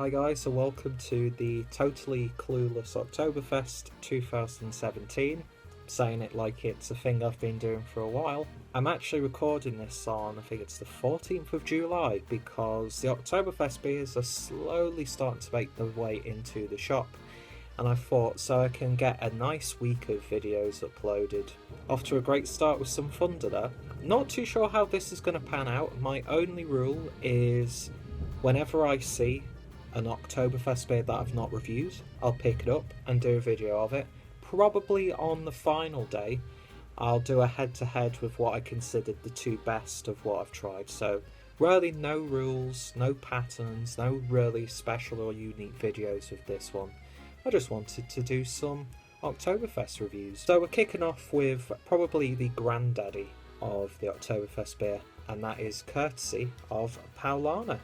Hi guys, and welcome to the totally clueless Oktoberfest 2017. I'm saying it like it's a thing I've been doing for a while. I'm actually recording this on, I think it's the 14th of July, because the Oktoberfest beers are slowly starting to make their way into the shop. And I thought, so I can get a nice week of videos uploaded. Off to a great start with some thunder there. Not too sure how this is going to pan out. My only rule is whenever I see an Oktoberfest beer that I've not reviewed, I'll pick it up and do a video of it. Probably on the final day, I'll do a head-to-head with what I considered the two best of what I've tried. So really no rules, no patterns, no really special or unique videos of this one. I just wanted to do some Oktoberfest reviews. So we're kicking off with probably the granddaddy of the Oktoberfest beer, and that is courtesy of Paulaner.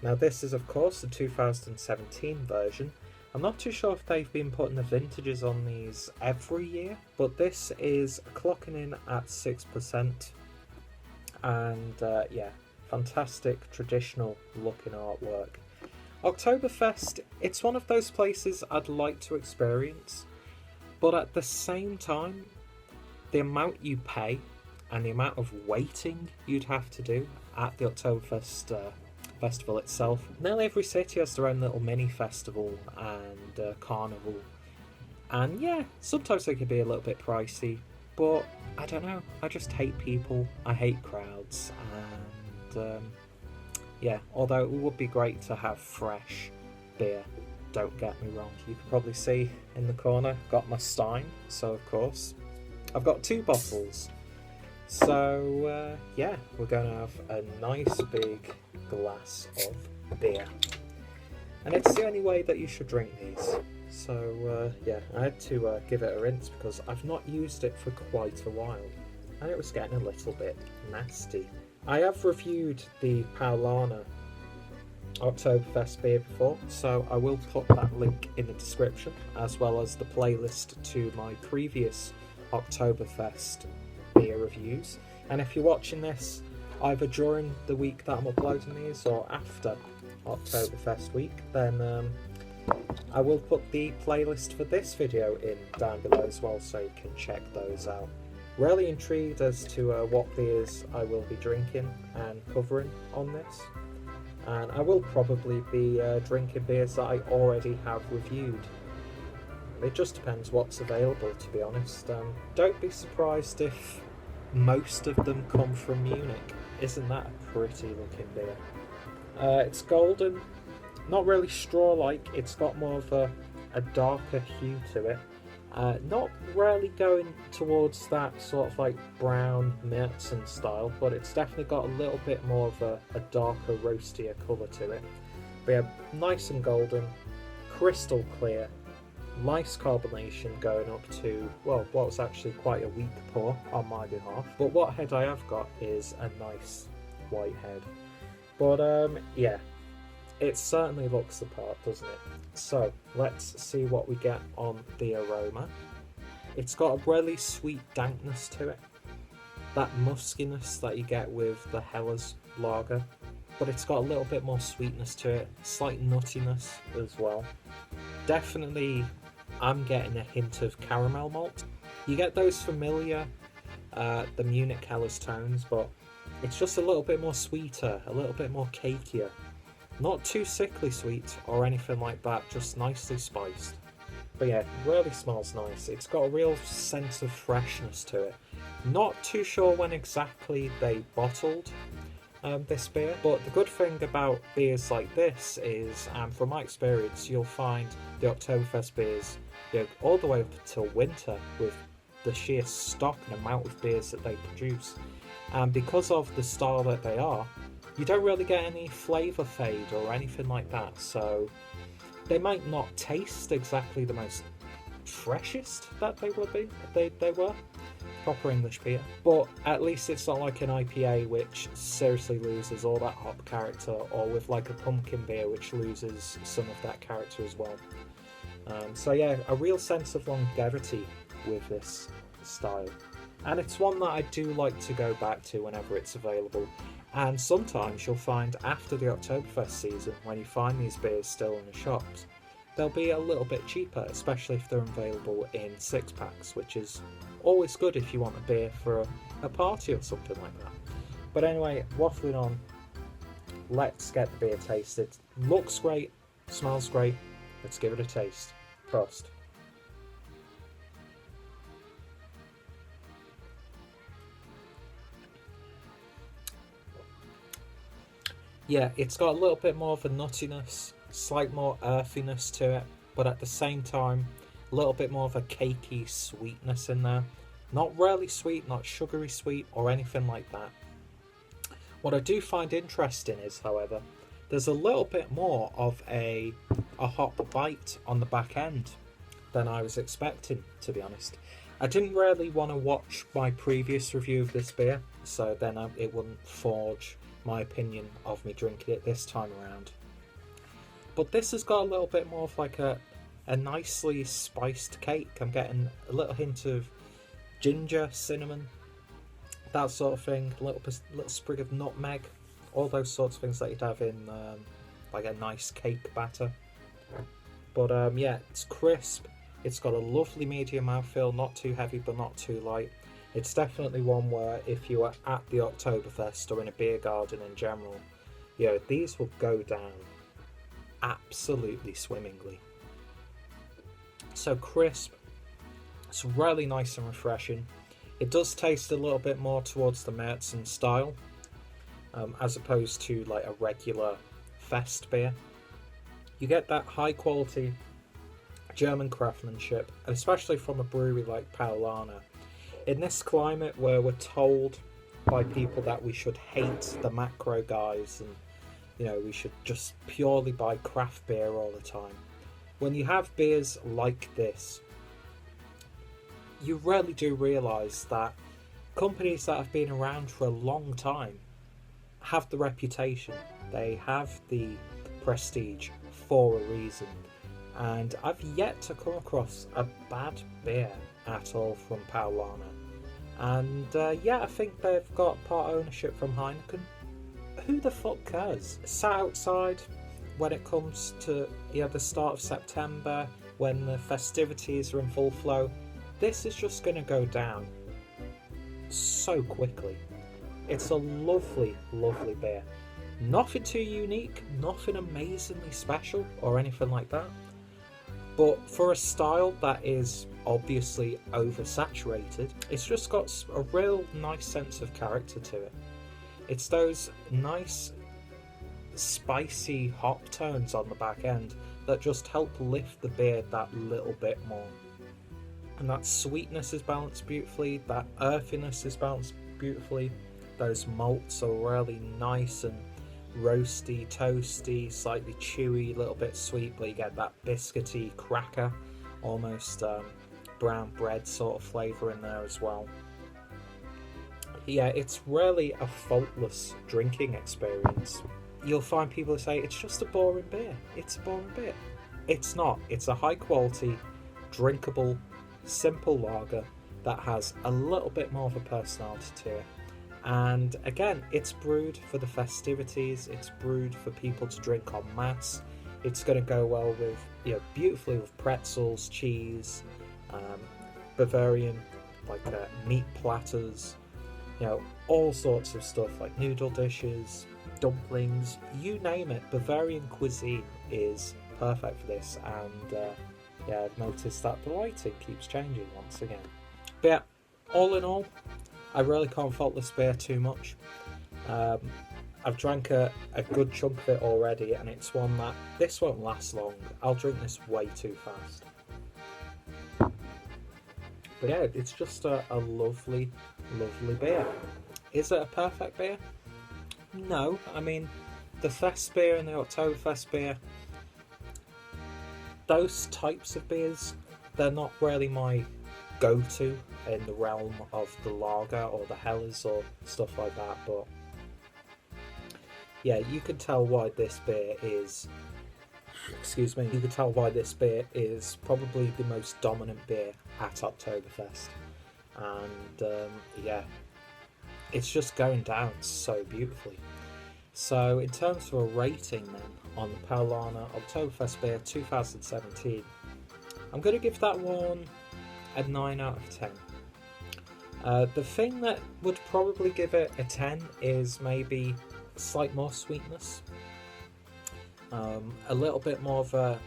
Now this is of course the 2017 version. I'm not too sure if they've been putting the vintages on these every year, but this is clocking in at 6%, and yeah, fantastic traditional looking artwork. Oktoberfest, it's one of those places I'd like to experience, but at the same time, the amount you pay and the amount of waiting you'd have to do at the Oktoberfest festival itself. Nearly every city has their own little mini festival and carnival, and yeah, sometimes they can be a little bit pricey, but I don't know, I just hate people, I hate crowds, and yeah, although it would be great to have fresh beer, don't get me wrong. You can probably see in the corner, got my Stein, so of course I've got two bottles. So yeah, we're going to have a nice big glass of beer, and it's the only way that you should drink these. So yeah, I had to give it a rinse because I've not used it for quite a while and it was getting a little bit nasty. I have reviewed the Paulaner Oktoberfest beer before, so I will put that link in the description, as well as the playlist to my previous Oktoberfest beer reviews. And if you're watching this either during the week that I'm uploading these or after Oktoberfest week, then I will put the playlist for this video in down below as well, so you can check those out. Really intrigued as to what beers I will be drinking and covering on this, and I will probably be drinking beers that I already have reviewed. It just depends what's available, to be honest. Don't be surprised if most of them come from Munich. Isn't that a pretty looking beer? It's golden, not really straw-like, it's got more of a darker hue to it. Not really going towards that sort of like brown Märzen style, but it's definitely got a little bit more of a darker, roastier colour to it. But yeah, nice and golden, crystal clear, nice carbonation going up to, well, what's actually quite a weak pour on my behalf. But what head I have got is a nice white head. But yeah, it certainly looks the part, doesn't it? So let's see what we get on the aroma. It's got a really sweet dankness to it, that muskiness that you get with the Hellas lager, but it's got a little bit more sweetness to it, slight nuttiness as well. Definitely I'm getting a hint of caramel malt. You get those familiar the Munich Hellas tones, but it's just a little bit more sweeter, a little bit more cakier. Not too sickly sweet or anything like that, just nicely spiced. But yeah, really smells nice. It's got a real sense of freshness to it. Not too sure when exactly they bottled this beer, but the good thing about beers like this is, from my experience, you'll find the Oktoberfest beers, you know, all the way up until winter, with the sheer stock and amount of beers that they produce. And because of the style that they are, you don't really get any flavour fade or anything like that, so they might not taste exactly the most freshest that they would be. They were proper English beer, but at least it's not like an IPA which seriously loses all that hop character, or with like a pumpkin beer which loses some of that character as well. So yeah, a real sense of longevity with this style, and it's one that I do like to go back to whenever it's available. And sometimes you'll find after the Oktoberfest season, when you find these beers still in the shops, they'll be a little bit cheaper, especially if they're available in 6-packs, which is always good if you want a beer for a party or something like that. But anyway, waffling on, let's get the beer tasted. Looks great, smells great, let's give it a taste. Prost. Yeah, it's got a little bit more of a nuttiness, slight more earthiness to it, but at the same time, a little bit more of a cakey sweetness in there. Not really sweet, not sugary sweet or anything like that. What I do find interesting is, however, there's a little bit more of a hop bite on the back end than I was expecting, to be honest. I didn't really want to watch my previous review of this beer, so then it wouldn't forge my opinion of me drinking it this time around. But this has got a little bit more of like a nicely spiced cake. I'm getting a little hint of ginger, cinnamon, that sort of thing, a little sprig of nutmeg, all those sorts of things that you'd have in like a nice cake batter. But yeah, it's crisp, it's got a lovely medium mouthfeel, not too heavy but not too light. It's definitely one where if you are at the Oktoberfest or in a beer garden in general, you know, these will go down absolutely swimmingly. So crisp, it's really nice and refreshing. It does taste a little bit more towards the Märzen style, as opposed to like a regular fest beer. You get that high quality German craftsmanship, especially from a brewery like Paulaner. In this climate where we're told by people that we should hate the macro guys and, you know, we should just purely buy craft beer all the time, when you have beers like this, you really do realise that companies that have been around for a long time have the reputation, they have the prestige for a reason. And I've yet to come across a bad beer at all from Paulaner. And yeah, I think they've got part ownership from Heineken. Who the fuck cares? Sat outside when it comes to the start of September, when the festivities are in full flow. This is just going to go down so quickly. It's a lovely, lovely beer. Nothing too unique, nothing amazingly special or anything like that. But for a style that is obviously oversaturated, it's just got a real nice sense of character to it. It's those nice spicy hop tones on the back end that just help lift the beer that little bit more. And that sweetness is balanced beautifully, that earthiness is balanced beautifully. Those malts are really nice and roasty, toasty, slightly chewy, a little bit sweet, but you get that biscuity cracker, almost brown bread sort of flavour in there as well. Yeah, it's really a faultless drinking experience. You'll find people who say it's just a boring beer. It's a boring beer. It's not. It's a high quality, drinkable, simple lager that has a little bit more of a personality to it. And again, it's brewed for the festivities, it's brewed for people to drink en masse. It's going to go well with, beautifully with pretzels, cheese, Bavarian, like meat platters, all sorts of stuff like noodle dishes, dumplings, you name it. Bavarian cuisine is perfect for this, and I've noticed that the lighting keeps changing once again. But yeah, all in all, I really can't fault this beer too much. I've drank a good chunk of it already, and it's one that this won't last long. I'll drink this way too fast. But yeah, it's just a lovely, lovely beer. Is it a perfect beer? No. I mean, the Fest beer and the Oktoberfest beer, those types of beers, they're not really my go-to in the realm of the lager or the helles or stuff like that, but yeah, you can tell why this beer is you can tell why this beer is probably the most dominant beer at Oktoberfest. And yeah, it's just going down so beautifully. So in terms of a rating then on the Paulaner Oktoberfest beer 2017, I'm going to give that one a 9 out of 10. The thing that would probably give it a 10 is maybe slight more sweetness, a little bit more of a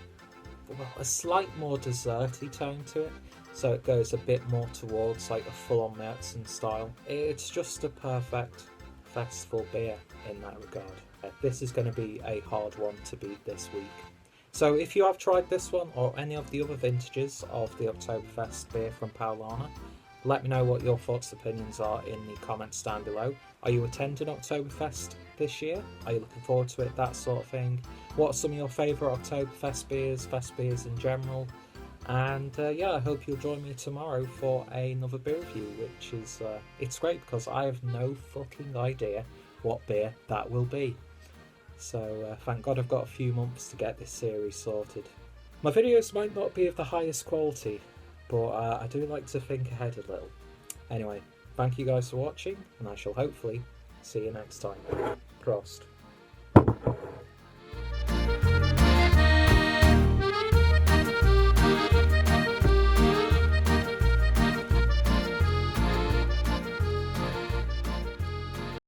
slight more desserty tone to it, so it goes a bit more towards like a full-on Märzen style. It's just a perfect festival beer in that regard. This is going to be a hard one to beat this week. So if you have tried this one or any of the other vintages of the Oktoberfest beer from Paulaner, let me know what your thoughts and opinions are in the comments down below. Are you attending Oktoberfest this year? Are you looking forward to it? That sort of thing. What are some of your favourite Oktoberfest beers, fest beers in general? And yeah, I hope you'll join me tomorrow for another beer review, which is, it's great because I have no fucking idea what beer that will be. So thank God I've got a few months to get this series sorted. My videos might not be of the highest quality, but I do like to think ahead a little. Anyway, thank you guys for watching, and I shall hopefully see you next time. Prost.